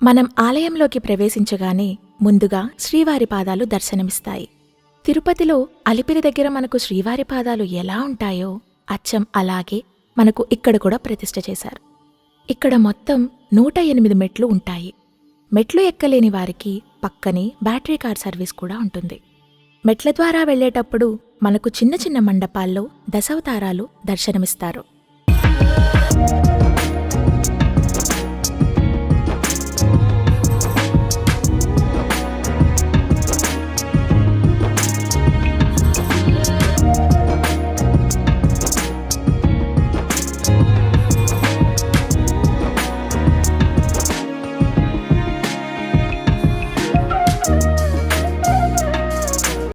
మనం ఆలయంలోకి ప్రవేశించగానే ముందుగా శ్రీవారి పాదాలు దర్శనమిస్తాయి. తిరుపతిలో అలిపిరి దగ్గర మనకు శ్రీవారి పాదాలు ఎలా ఉంటాయో అచ్చం అలాగే మనకు ఇక్కడ కూడా ప్రతిష్ఠ చేశారు. ఇక్కడ మొత్తం 108 మెట్లు ఉంటాయి. మెట్లు ఎక్కలేని వారికి పక్కనే బ్యాటరీ కార్ సర్వీస్ కూడా ఉంటుంది. మెట్ల ద్వారా వెళ్లేటప్పుడు మనకు చిన్న చిన్న మండపాల్లో దశావతారాలు దర్శనమిస్తారు.